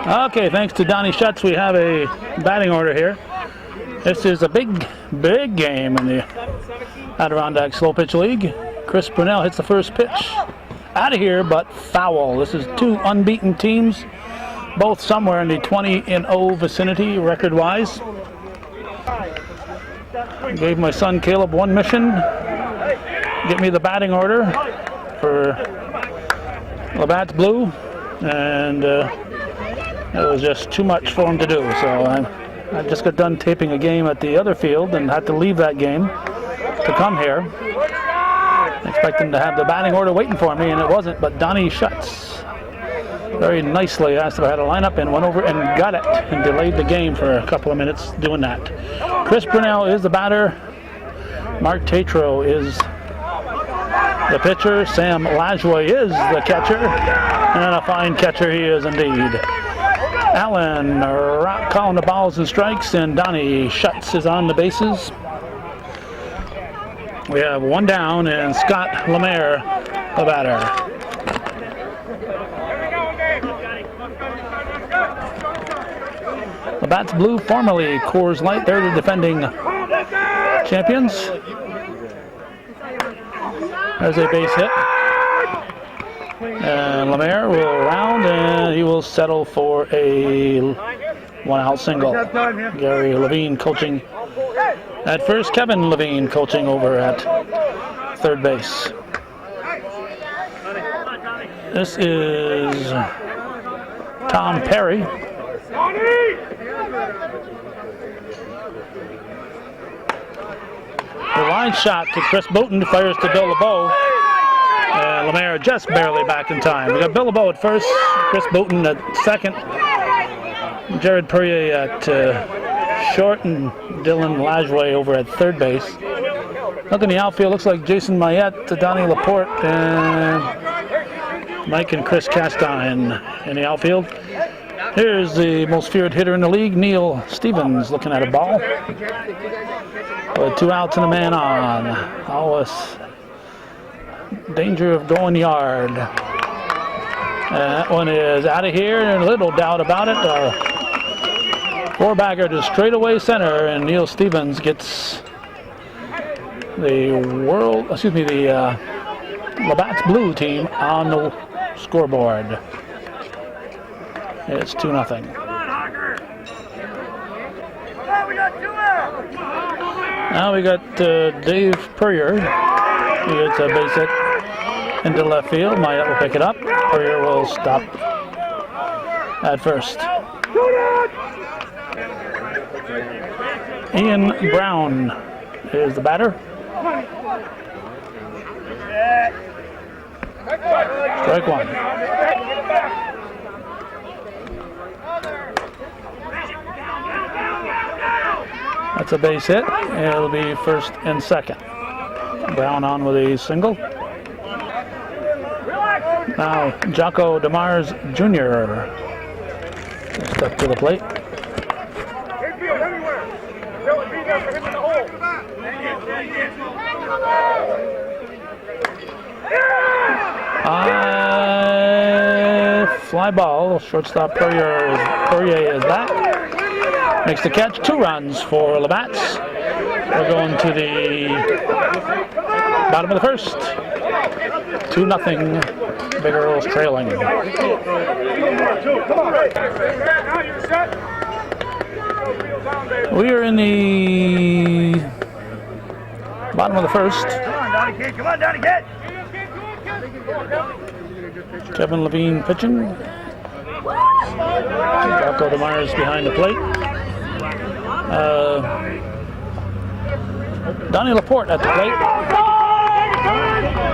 Okay, thanks to Donnie Schutz, we have a batting order here. This is a big game in the Adirondack Slow Pitch League. Chris Brunell hits the first pitch. Out of here, but foul. This is two unbeaten teams, both somewhere in the 20-0 vicinity record-wise. Gave my son Caleb one mission. Get me the batting order for Labatts Blue, and it was just too much for him to do. So I just got done taping a game at the other field and had to leave that game to come here. Expecting to have the batting order waiting for me, and it wasn't, but Donnie Schutz very nicely asked if I had a lineup and went over and got it and delayed the game for a couple of minutes doing that. Chris Brunell is the batter. Mark Tatro is the pitcher. Sam Lajoie is the catcher, and a fine catcher he is indeed. Allen calling the balls and strikes, and Donnie Schutz is on the bases. We have one down, and Scott Lemaire, the batter. Labatts Blue, formerly Coors Light, they're the defending champions. There's a base hit. And Lemaire will round, and he will settle for a one-out single. Gary Levine coaching at first. Kevin Levine coaching over at third base. This is Tom Perry. The line shot to Chris Booten, fires to Bill LeBeau. Lemaire just barely back in time. We got Bill LeBeau at first, Chris Booten at second, Jared Perrier at short, and Dylan Lajoie over at third base. Look in the outfield, looks like Jason Mayette, Donnie Laporte, and Mike and Chris Castine in the outfield. Here's the most feared hitter in the league, Neil Stevens, looking at a ball. With 2 outs and a man on. Always danger of going yard. That one is out of here, and little doubt about it. Four-bagger to straightaway center, and Neil Stevens gets the Labatts Blue team on the scoreboard. It's 2-0. Now we got Dave Perrier. He gets a base hit into left field. Mayette will pick it up. Perrier will stop at first. Ian Brown is the batter. Strike one. That's a base hit. It'll be first and second. Brown on with a single. Now Jocko DeMars Jr. Step to the plate. Fly ball. Shortstop Perrier is back. Makes the catch. 2 runs for Labatts. We're going to the bottom of the first. 2-0. Big Earl's trailing. We are in the bottom of the first. Come on, Donnie, get! Kevin Levine pitching. Jocko DeMars behind the plate. Donnie Laporte at the plate.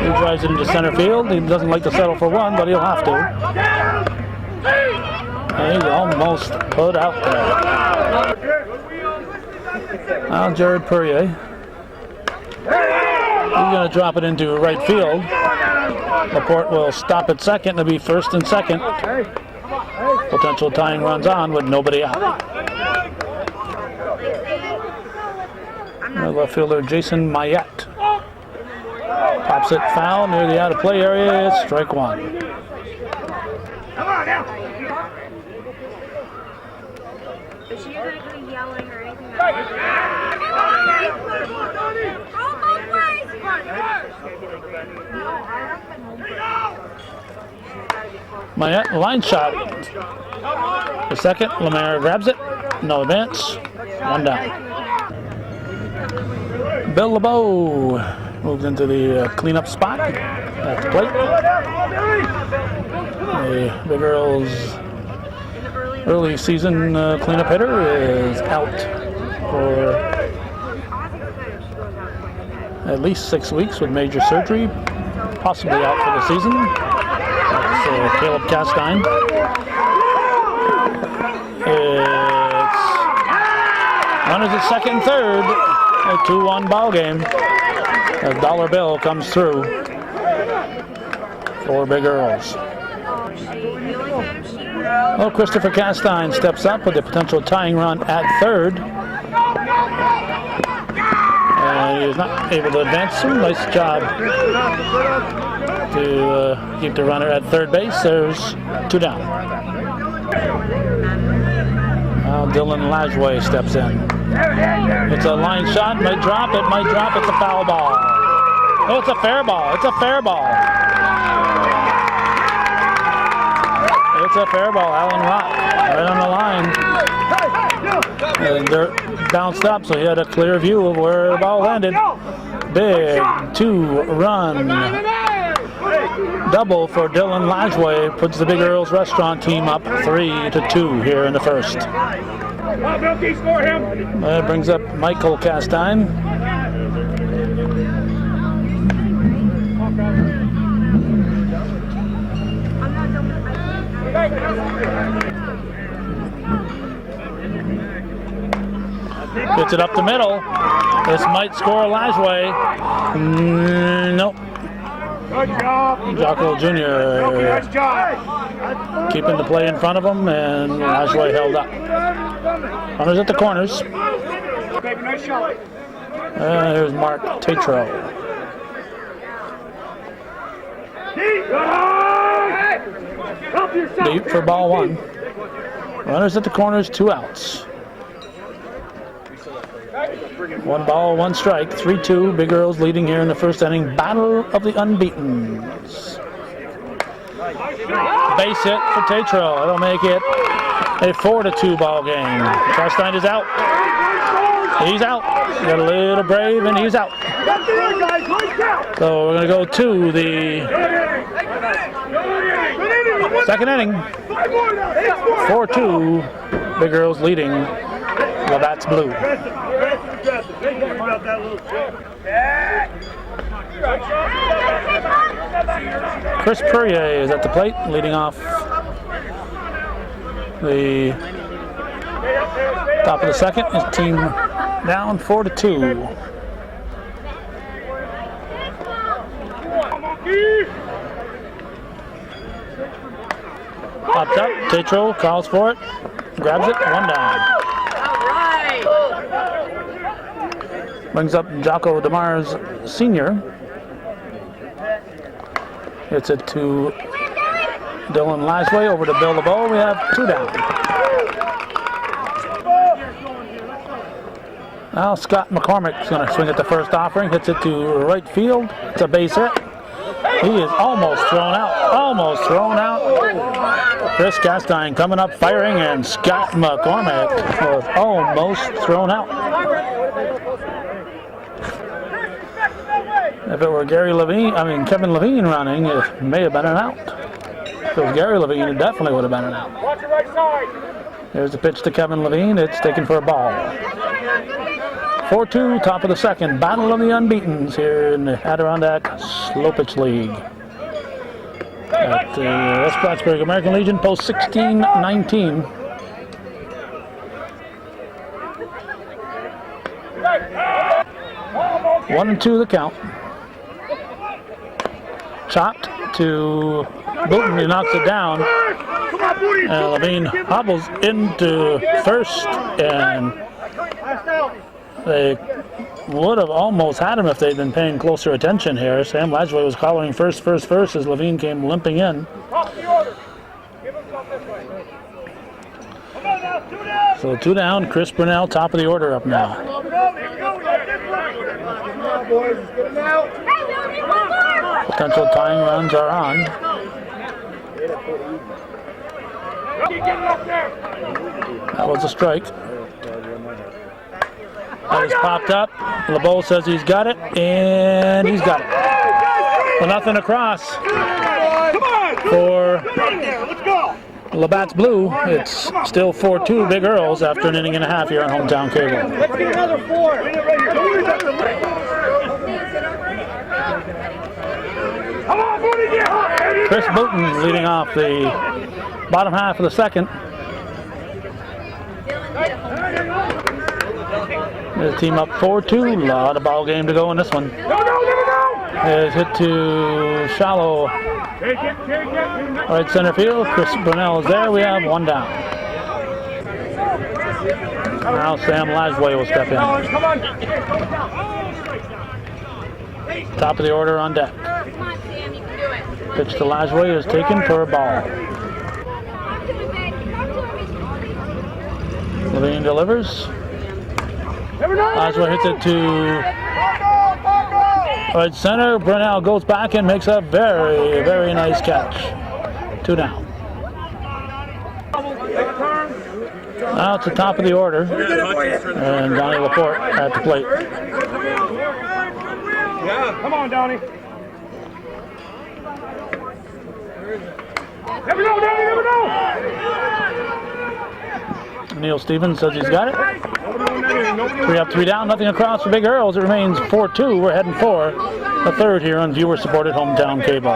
He drives it into center field. He doesn't like to settle for one, but he'll have to. And he's almost put out there. Now Jared Perrier. He's going to drop it into right field. Laporte will stop at second. It'll be first and second. Potential tying runs on with nobody out. Left fielder Jason Mayette Pops it foul near the out of play area. It's strike one. Come on now. Is she going to be yelling or anything like that? Mayette, line shot. The second, Lemaire grabs it. No advance. One down. Bill LeBeau moves into the cleanup spot at the plate. The Big Earl's early season cleanup hitter is out for at least 6 weeks with major surgery, possibly out for the season. That's Caleb Castine. It's runners at second and third. A 2-1 ball game. A dollar bill comes through for Big Earls. Well, Christopher Castine steps up with a potential tying run at third. And he is not able to advance him. Nice job to keep the runner at third base. There's 2 down. Now Dylan Lajway steps in. It's a line shot. Might drop. It might drop. It's a foul ball. Oh, it's a fair ball. It's a fair ball. It's a fair ball. Alan Rock right on the line. And dirt bounced up, so he had a clear view of where the ball landed. Big 2-run double for Dylan Lajway puts the Big Earls restaurant team up 3-2 here in the first. That brings up Michael Castine. Gets it up the middle. This might score Lajway. Nope. Good job. Jocko Jr. Nice job. keeping the play in front of him, and Lajway held up. Runners at the corners. Nice shot. Here's Mark Tatro. Deep for ball one. Runners at the corners, 2 outs. 1 ball, 1 strike, 3-2. Big Earls leading here in the first inning. Battle of the Unbeatens. Base hit for Tatro. That'll make it a 4-2 ball game. Castine is out. He's out. Got a little brave, and he's out. So we're going to go to the second inning. 4-2. Big Earls leading Labatts Blue. Chris Perrier is at the plate, leading off the top of the second. His team down 4-2. Popped up, Tatro calls for it, grabs it, 1 down. Brings up Jocko DeMars Sr. Hits it to Dylan Lajway, over to Bill LeBeau. We have 2 down. Now Scott McCormick's going to swing at the first offering. Hits it to right field. It's a base hit. He is almost thrown out. Almost thrown out. Chris Castine coming up firing, and Scott McCormick was almost thrown out. If it were Kevin Levine running, it may have been an out. If it was Gary Levine, it definitely would have been an out. Watch your right side. There's the pitch to Kevin Levine. It's taken for a ball. 4-2, top of the second. Battle of the Unbeatens here in the Adirondack Slow Pitch League. At the West Plattsburgh American Legion, post 1619. One and 2 the count. Chopped to Booten, he knocks it down. And Levine hobbles into first, and they would have almost had him if they'd been paying closer attention here. Sam Ladgway was calling first as Levine came limping in. So 2 down, Chris Brunell, top of the order up now. Potential tying runs are on. That was a strike. That has popped up. LeBeau says he's got it, and he's got it. Well, nothing across for Labatt's Blue. It's still 4-2 Big Earls after an inning and a half here on Hometown Cable. Let's get another 4. Chris Booton leading off the bottom half of the second. The team up 4-2. A lot of ball game to go in this one. Is hit to shallow right center field. Chris Brunell is there. We have 1 down. Now Sam Ladgway will step in. Top of the order on deck. Pitch to Ladgway is taken for a ball. Levine delivers. Ladgway hits it to right center. Brunell goes back and makes a very, very nice catch. 2 down. Now it's the top of the order. And Donnie Laporte at the plate. Yeah, come on, Donnie. Never know, Donnie, never know. Neil Stevens says he's got it. 3 up, 3 down, nothing across for Big Earls. It remains 4-2. We're heading for the third here on viewer-supported Hometown Cable.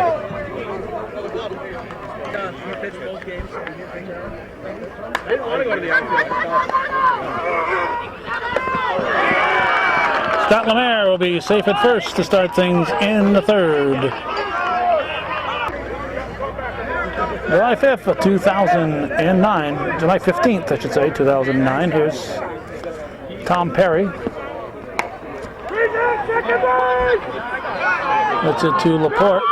Scott Lemaire will be safe at first to start things in the third. July 5th of 2009, July 15th, I should say, 2009. Here's Tom Perry. That's it to Laporte.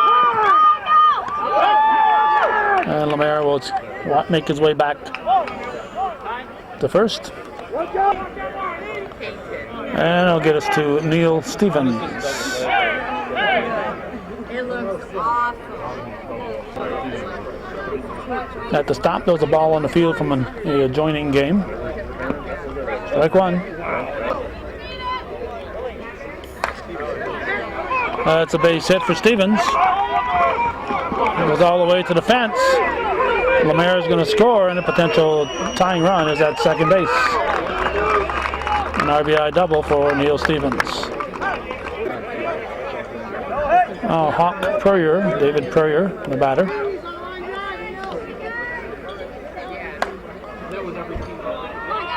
And Lemaire will make his way back to first. And it'll get us to Neil Stevens. It looks awful. At the stop, there was a ball on the field from an adjoining game. Strike 1. That's a base hit for Stevens. It was all the way to the fence. Lemaire is going to score, and a potential tying run is at second base. An RBI double for Neil Stevens. Hawk Purrier, David Purrier, the batter.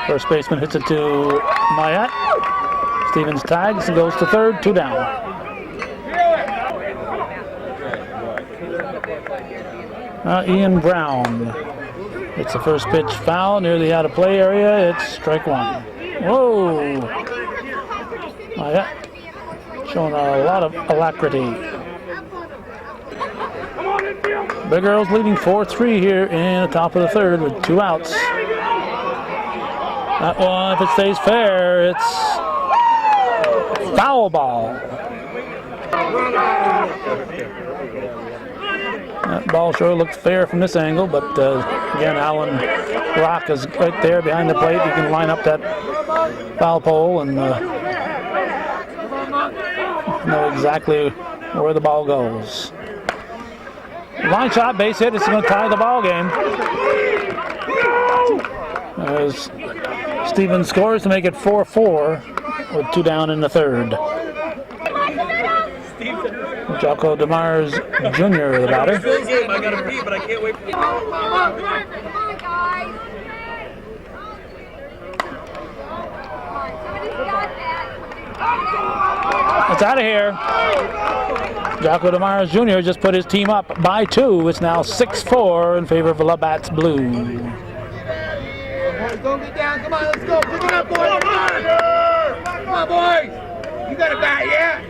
First baseman hits it to Mayette. Stevens tags and goes to third, 2 down. Ian Brown. It's the first pitch foul near the out of play area. It's strike 1. Whoa! Mayette showing a lot of alacrity. Big Earls leading 4-3 here in the top of the third with 2 outs. That one, if it stays fair, it's foul ball. That ball sure looks fair from this angle, but again, Alan Rock is right there behind the plate. You can line up that foul pole and know exactly where the ball goes. Line shot, base hit. It's going to tie the ball game. As Stevens scores to make it 4-4 with 2 down in the third. Jocko DeMars Jr., the batter. I gotta pee, but I can't wait for the It's out of here. Jocko DeMars Jr. just put his team up by 2. It's now 6-4 in favor of Labatt's Blue. Don't get down. Come on, let's go. Pick it up, boys. Come on, boys. got a bat, yeah?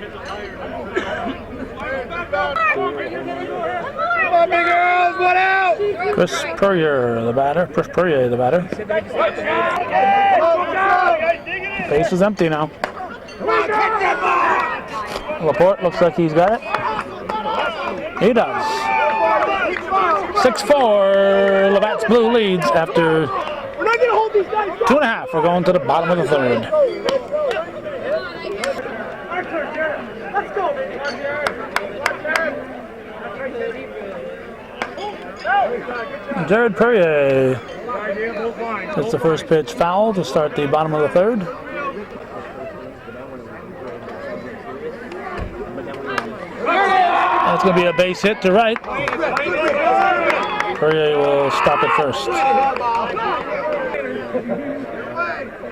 Come on, big girls, one out! Chris Purrier, the batter. Chris Purrier, the batter. Base is empty now. Laporte looks like he's got it. He does. 6-4. Labatts Blue leads after 2.5. We're going to the bottom of the third. Jared Purrier. That's the first pitch foul to start the bottom of the third. That's going to be a base hit to right. Purrier will stop it first.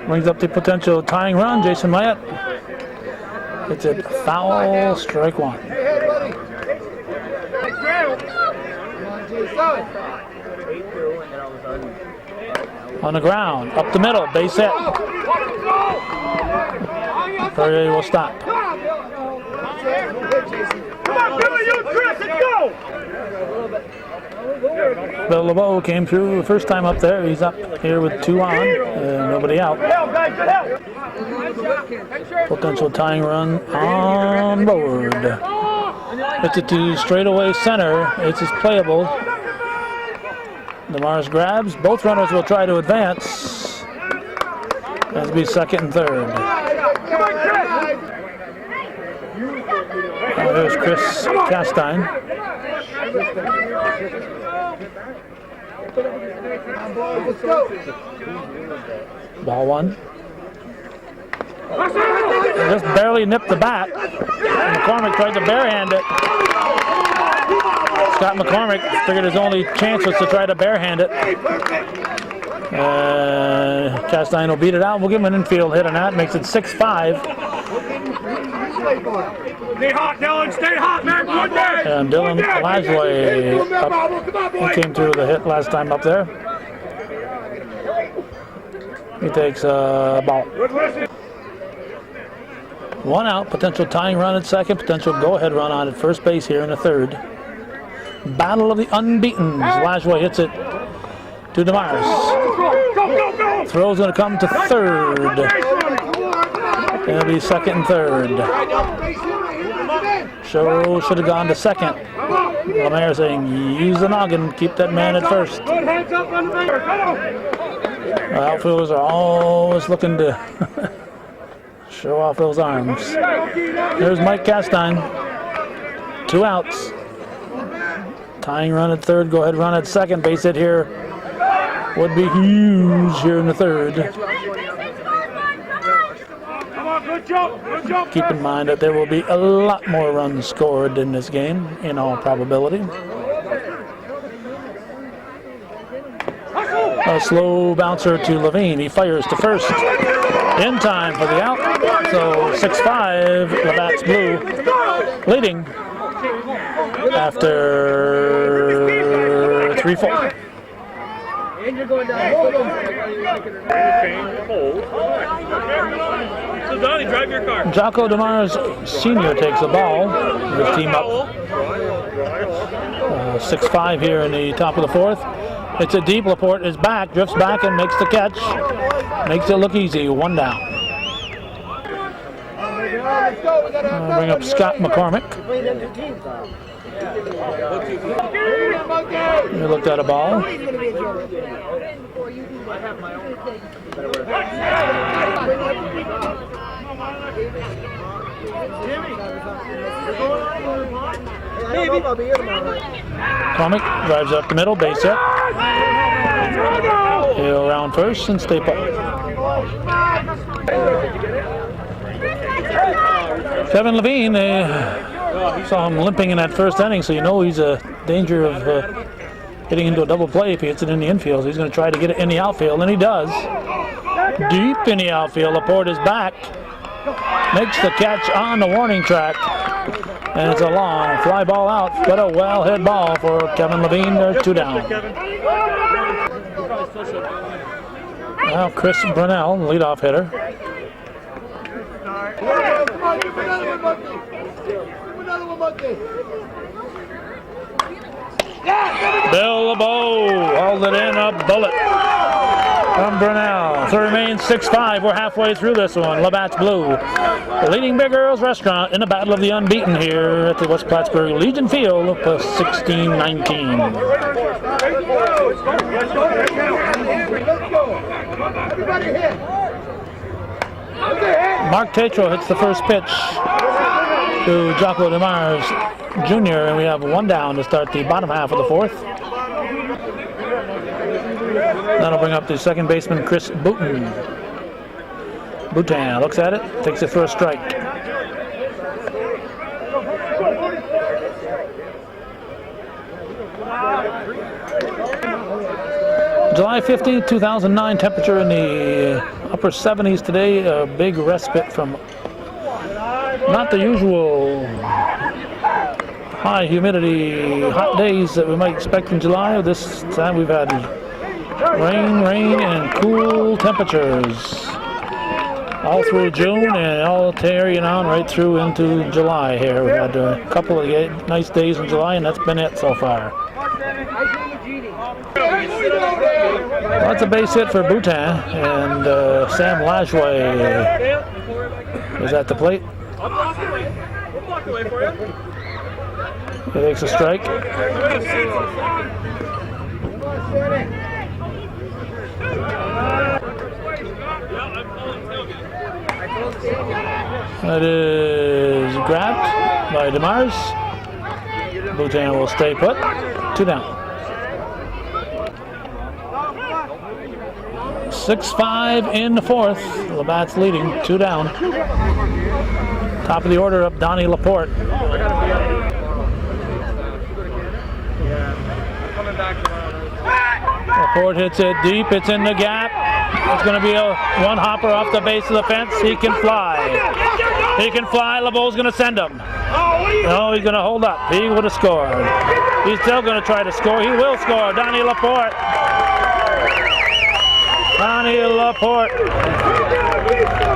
Brings up the potential tying run. Jason Myatt. It's a foul, strike one. On the ground, up the middle, base hit. Purrier will stop. Bill LeBeau came through the first time up there. He's up here with 2 on and nobody out. Potential tying run on board. It's it to straightaway center. It's just playable. DeMars grabs. Both runners will try to advance. That'll be second and third. There's Chris Castine. Ball one. Just barely nipped the bat. McCormick tried to barehand it. Scott McCormick figured his only chance was to try to barehand it. Castine will beat it out. We'll give him an infield hit on that. Makes it 6-5. Stay hot, Dylan. Stay hot, man. Good day. And Dylan Lashley he came through the hit last time up there. He takes a ball. 1 out. Potential tying run at second. Potential go-ahead run on at first base here in the third. Battle of the unbeatens. Lashley hits it to DeMars. Throw's going to come to third. It'll be second and third. Show should have gone to second. Lemaire saying, use the noggin, keep that man at first. The outfielders are always looking to show off those arms. There's Mike Castine. 2 outs. Tying run at third, go ahead run at second. Base hit here would be huge here in the third. Keep in mind that there will be a lot more runs scored in this game, in all probability. A slow bouncer to Levine. He fires to first in time for the out. So 6-5, Labatts Blue leading after 3-4. And you're going down. So Donnie, drive your car. Jocko DeMars Sr. takes the ball. His team up 6-5 here in the top of the fourth. It's a deep. Laporte is back, drifts back and makes the catch. Makes it look easy. 1 down. Bring up Scott McCormick. He looked at a ball. McCormick drives up the middle, base hit. He'll round first and stay put. Kevin Levine, saw him limping in that first inning, so you know he's a danger of getting into a double play if he hits it in the infield. So he's going to try to get it in the outfield, and he does. Deep in the outfield, Laporte is back. Makes the catch on the warning track. And it's a long fly ball out, but a well-hit ball for Kevin Levine. There's 2 down. Now Chris Brunell, leadoff hitter. Bill LeBeau hauled it in, a bullet from Brunel. So it remains 6-5. We're halfway through this one. Labatts Blue, leading Big Earl's Restaurant in the Battle of the Unbeaten here at the West Plattsburgh Legion Field, plus 16-19. Mark Tatro hits the first pitch to Jocko DeMars Jr., and we have one down to start the bottom half of the fourth. That'll bring up the second baseman, Chris Boutin. Boutin looks at it, takes it for a strike. July 15th, 2009, temperature in the upper 70s today. A big respite from not the usual high humidity, hot days that we might expect in July. This time we've had rain, and cool temperatures all through June and all carrying on right through into July here. We've had a couple of nice days in July, and that's been it so far. That's a base hit for Boutin, and Sam Lajway is at the plate. He takes a strike. That is grabbed by DeMars. Boutin will stay put. 2 down. 6-5 in the fourth. Labatts leading, 2 down. Top of the order up, Donnie Laporte. Laporte hits it deep, it's in the gap. It's going to be a one hopper off the base of the fence. He can fly. He can fly. LeBeau's going to send him. No, he's going to hold up. He would have scored. He's still going to try to score. He will score. Donnie Laporte. Donnie Laporte.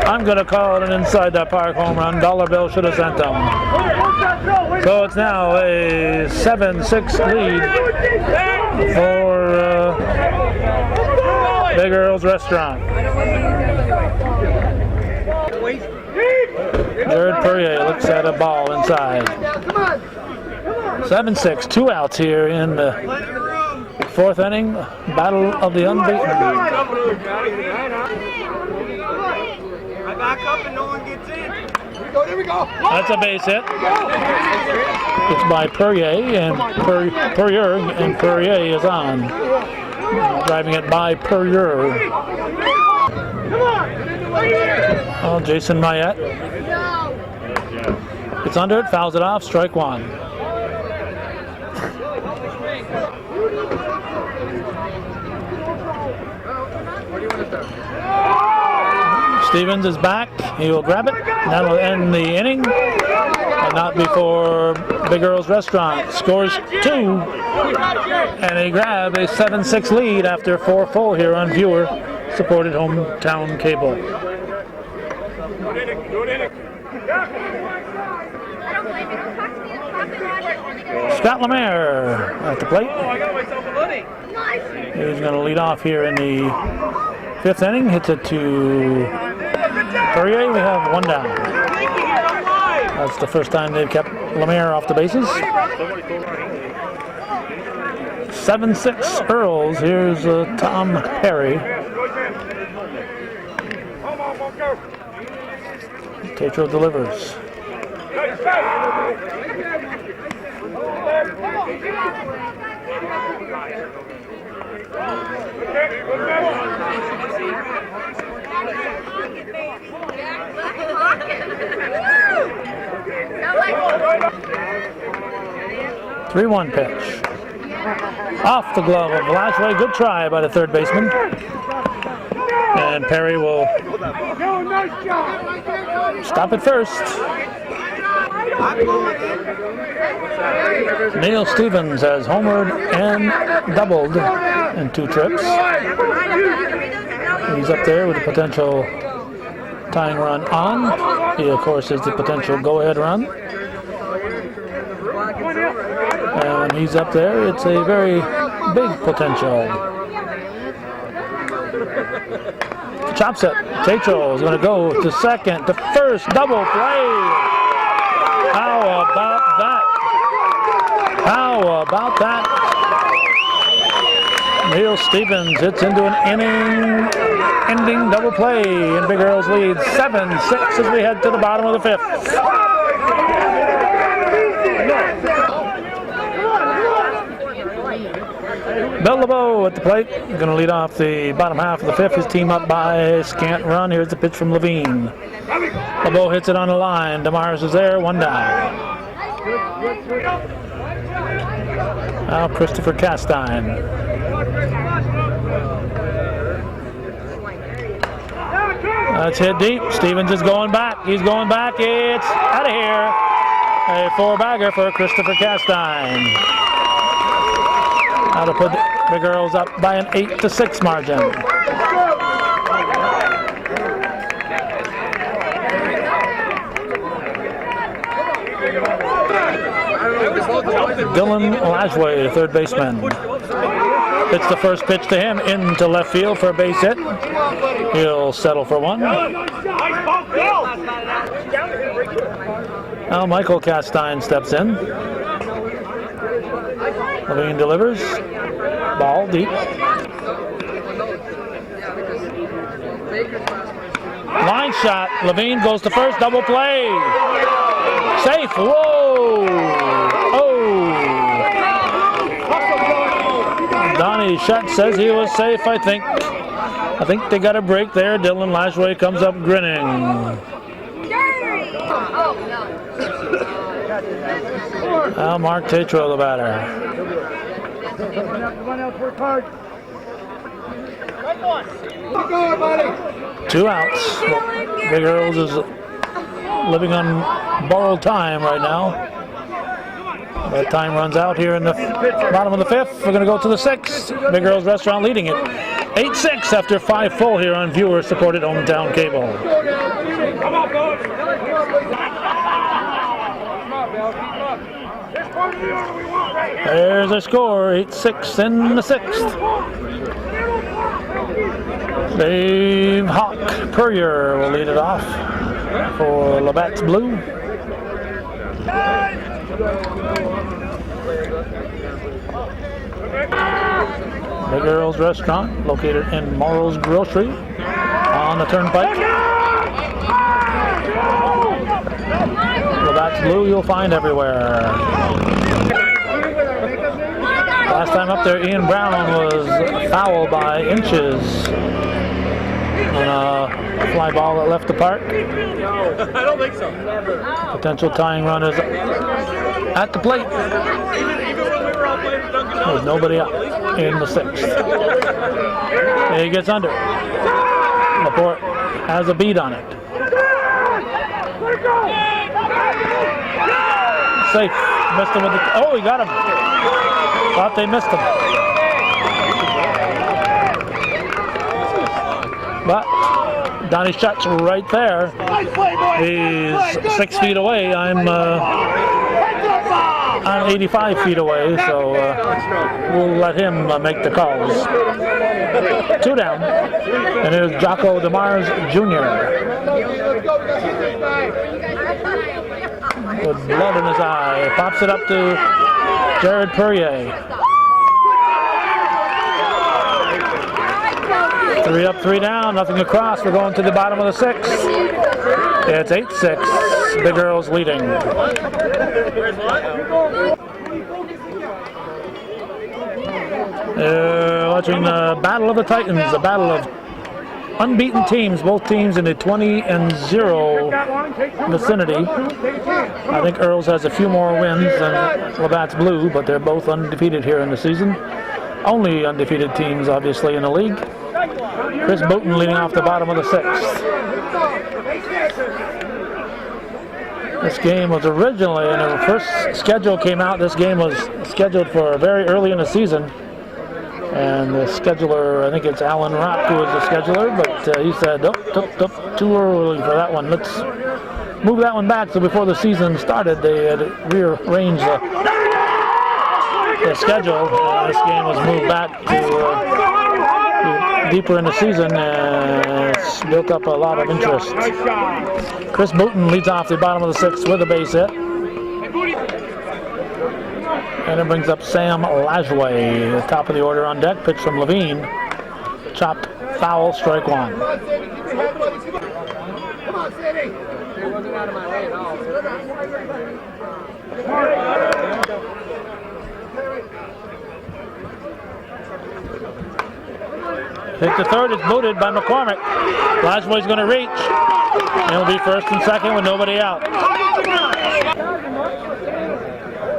I'm going to call it an inside that park home run. Dollar Bill should have sent him. So it's now a 7-6 lead for Big Earl's Restaurant. Jared Perrier looks at a ball inside. 7-6, 2 outs here in the fourth inning. Battle of the Unbeaten. I back up and no one gets in. There we go. That's a base hit. It's by Perrier, and Perrier is on. Driving it by Perrier. Oh, Jason Mayette. It's under it, fouls it off, strike one. Stevens is back. He will grab it. That'll end the inning. But not before Big Earl's Restaurant scores 2. And they grab a 7-6 lead after 4 full here on viewer-supported hometown cable. Scott Lemaire at the plate. He's going to lead off here in the 5th inning. Hits it to Perrier. We have 1 down. That's the first time they've kept Lemaire off the bases. 7-6 Earls. Here's Tom Perry. Tatro delivers. Three 1 pitch. Off the glove of Lashway. Good try by the third baseman. And Perry will stop it first. Neil Stevens has homered and doubled in 2 trips. He's up there with a potential tying run on. He, of course, is the potential go-ahead run. And when he's up there, it's a very big potential. Chops it. Tatro is going to go to second, to first, double play. How about that? How about that? Neil Stevens hits into an inning-ending double play, and Big Earl's lead 7-6 as we head to the bottom of the fifth. Bill LeBeau at the plate, going to lead off the bottom half of the fifth. His team up by a scant run. Here's the pitch from Levine. LeBeau hits it on the line. DeMars is there, one down. Now Christopher Castine. That's hit deep. Stevens is going back. He's going back. It's out of here. A four-bagger for Christopher Castine. Now to put the Big Earls up by an 8-6 margin. Dylan Lashway, the third baseman. It's the first pitch to him into left field for a base hit. He'll settle for one. Now Michael Castine steps in. Levine delivers. Ball deep. Line shot. Levine goes to first. Double play. Safe. Whoa. Oh. Donnie Shutt says he was safe, I think. I think they got a break there. Dylan Lashway comes up grinning. Now Mark Tatro, the batter. Two outs. Big Earls is living on borrowed time right now. That time runs out here in the bottom of the fifth. We're going to go to the sixth. Big Earls Restaurant leading it 8-6 after 5 full here on viewer-supported hometown cable. There's a score, 8-6 in the sixth. Dave Hawk Purrier will lead it off for Labatts Blue. Big Earl's Restaurant, located in Morrow's Grocery on the Turnpike. Labatts Blue you'll find everywhere. Last time up there, Ian Brown was fouled by inches on a fly ball that left the park. I don't think so. Potential tying run is at the plate. Even when we were all playing for Dunkin' There's nobody up in the sixth. He gets under. Laporte has a bead on it. Safe. Missed him with the... Oh, he got him. Thought they missed him. But Donnie Shutt's right there. He's 6 feet away. I'm 85 feet away, so we'll let him make the calls. 2 down. And here's Jocko DeMars Jr. With blood in his eye. Pops it up to Jared Purrier. 3 up, 3 down, nothing across. We're going to the bottom of the sixth. It's 8-6. Big Earls leading. Watching the Battle of the Titans, the battle of unbeaten teams, both teams in the 20-0 vicinity. I think Earls has a few more wins than Labatts Blue, but they're both undefeated here in the season. Only undefeated teams, obviously, in the league. Chris Booten leading off the bottom of the sixth. This game was originally, when the first schedule came out, this game was scheduled for very early in the season. And the scheduler, I think it's Alan Rock who was the scheduler, but he said, nope, too early for that one. Let's move that one back. So before the season started, they had rearranged the schedule. This game was moved back to deeper in the season, and it's built up a lot of interest. Chris Booton leads off the bottom of the sixth with a base hit. And it brings up Sam Lajway, the top of the order on deck. Pitch from Levine. Chopped foul, strike one. Come on, City. It wasn't out of my way at all. Hit to third, it's booted by McCormick. Lajway's going to reach. And it'll be first and second with nobody out.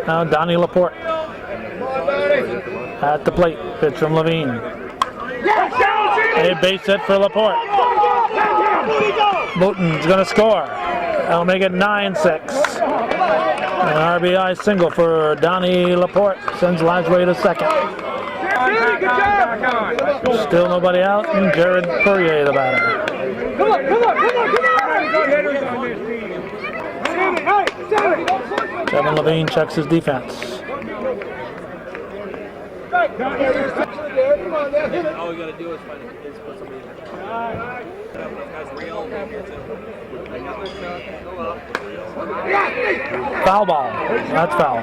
Now Donnie Laporte at the plate. Pitch from Levine. A base hit for Laporte. Booton's going to score. That'll make it 9-6. An RBI single for Donnie Laporte. Sends Lajway to second. Still nobody out, and Jared Perrier, the batter. Kevin Levine checks his defense. All we gotta do is put somebody in. Foul ball. That's foul.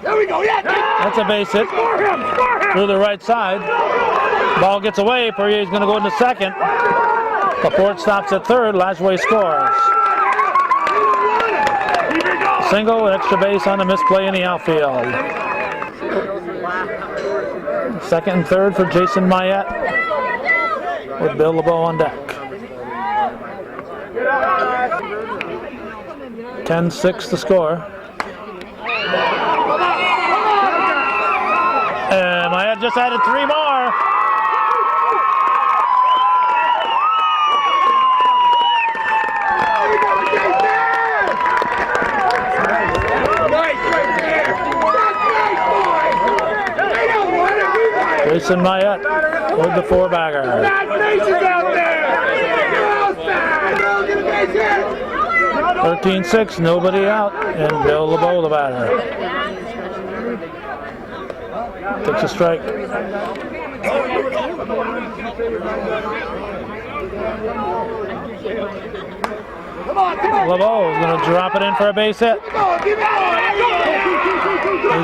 There we go, yeah! That's a base hit through the right side. Ball gets away. Perrier's going to go into second. Laporte stops at third. Lajway scores. Single, an extra base on the misplay in the outfield. Second and third for Jason Mayette with Bill LeBeau on deck. 10-6 to score. And Mayette just added three more. Jason Mayette with the four-bagger. 13-6, nobody out, and Bill LeBeau, the batter. Takes a strike. LeBeau is going to drop it in for a base hit. He's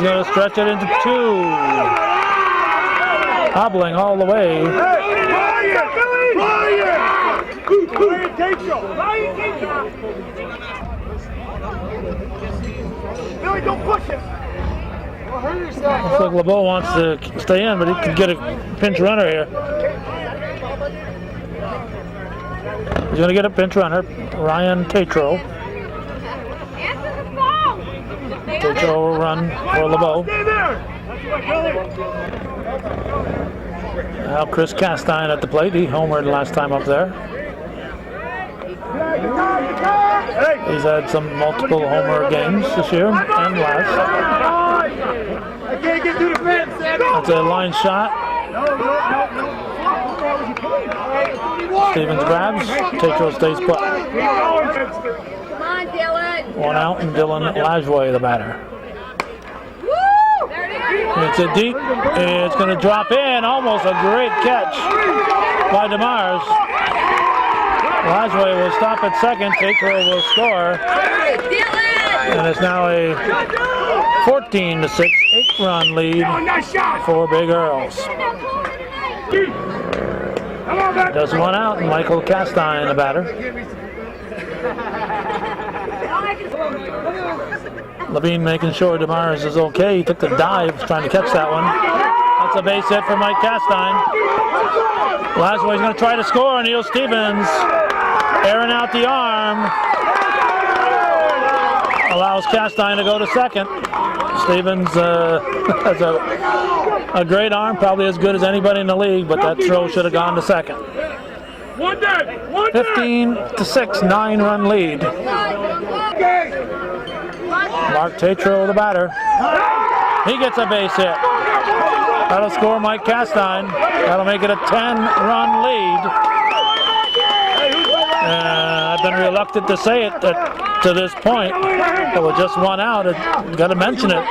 going to stretch it into two. Hobbling all the way. Billy, don't push it. Looks like LeBeau wants to stay in, but he can get a pinch runner here. He's going to get a pinch runner, Ryan Tatro. Tatro will run for LeBeau. Now Chris Castine at the plate. He homered last time up there. He's had some multiple homer games this year and last. That's a line shot. Stevens grabs. Tatro stays put. Come on, Dylan. One out, and Dylan Lajway, the batter. It's a deep. It's going to drop in. Almost a great catch by DeMars. Lajway will stop at second. Tatro will score. And it's now a 14-6, 8-run lead for Big Earls. Does one out, and Michael Castine, the batter. Levine making sure DeMars is okay. He took the dive trying to catch that one. That's a base hit for Mike Castine. Lajway's going to try to score, and Neil Stevens airing out the arm. Allows Castine to go to second. Stevens has a great arm, probably as good as anybody in the league, but that throw should have gone to second. 15-6, 9-run lead. Mark Tatro, the batter. He gets a base hit. That'll score Mike Castine. That'll make it a 10-run lead. I've been reluctant to say it to this point. But with just one out, got to mention it.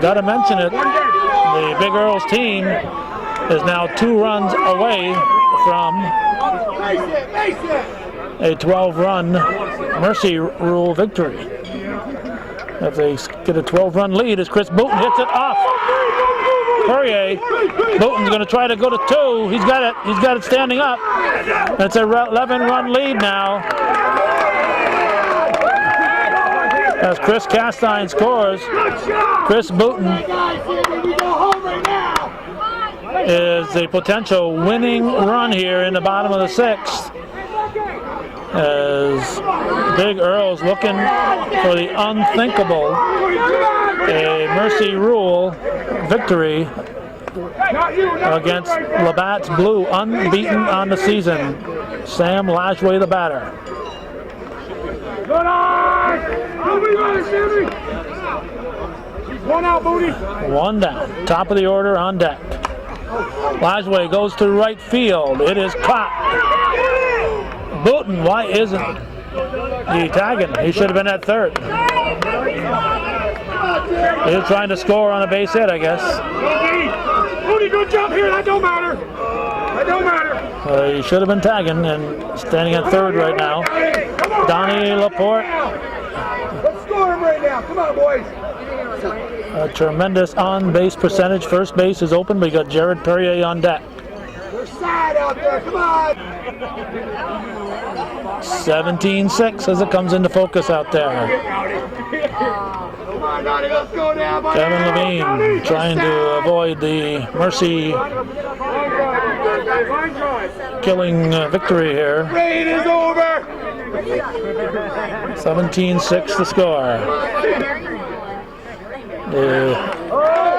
Got to mention it. The Big Earl's team is now 2 runs away from a 12-run Mercy Rule victory. If they get a 12-run lead, as Chris Booten hits it off Perrier. Booten's going to try to go to 2. He's got it. He's got it standing up. It's a 11-run lead now. As Chris Castine scores, Chris Booten is a potential winning run here in the bottom of the 6th. As Big Earl's looking for the unthinkable, a Mercy Rule victory against Labatts Blue, unbeaten on the season. Sam Lashway, the batter. One out, Booty. 1 down. Top of the order on deck. Lashway goes to right field. It is caught. Booten, why isn't he tagging? He should have been at 3rd. He was trying to score on a base hit, I guess. Booty, good jump here. That don't matter. That don't matter. He should have been tagging and standing at 3rd right now. Donnie Laporte. Let's score him right now. Come on, boys. A tremendous on-base percentage. First base is open. We got Jared Perrier on deck. There's side out there. Come on. 17-6 as it comes into focus out there. Come on, Donnie. Let's go now, buddy. Kevin Levine trying to avoid the Mercy killing victory here. Rain is over. 17-6 the score. The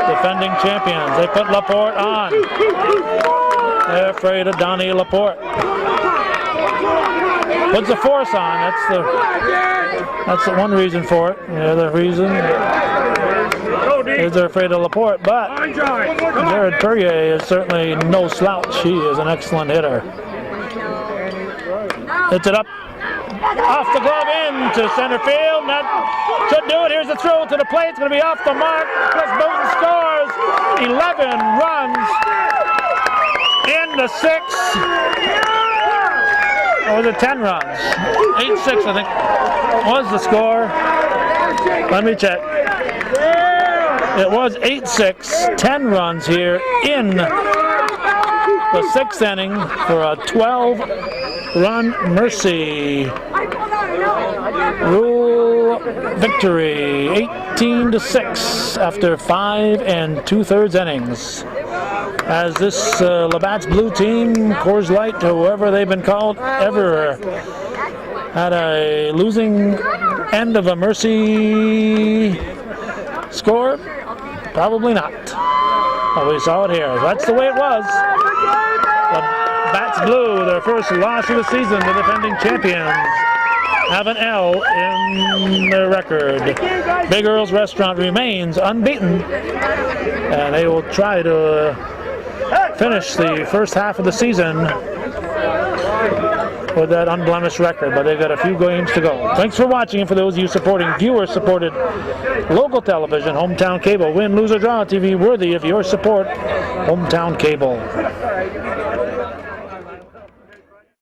defending champions, they put Laporte on. They're afraid of Donnie Laporte. Puts the force on. That's the one reason for it. The other reason is they're afraid of Laporte. But Jared Perrier is certainly no slouch. He is an excellent hitter. Hits it up. Off the glove into center field. That should do it. Here's the throw to the plate. It's going to be off the mark. Chris Booten scores 11 runs in the 6th. Or was it 10 runs? 8-6, I think, was the score. Let me check. It was 8-6, 10 runs here in the 6th inning for a 12-run Mercy Rule victory, 18-6 after 5 2/3 innings. As this Labatts Blue team, Coors Light, whoever they've been called, ever had a losing end of a Mercy score? Probably not. Well, we saw it here. That's the way it was. Labatts Blue, their first loss of the season, the defending champions, have an L in their record. Big Earl's Restaurant remains unbeaten, and they will try to finish the first half of the season with that unblemished record, but they've got a few games to go. Thanks for watching, and for those of you supporting viewer-supported local television, Hometown Cable, win, lose, or draw TV worthy of your support, Hometown Cable.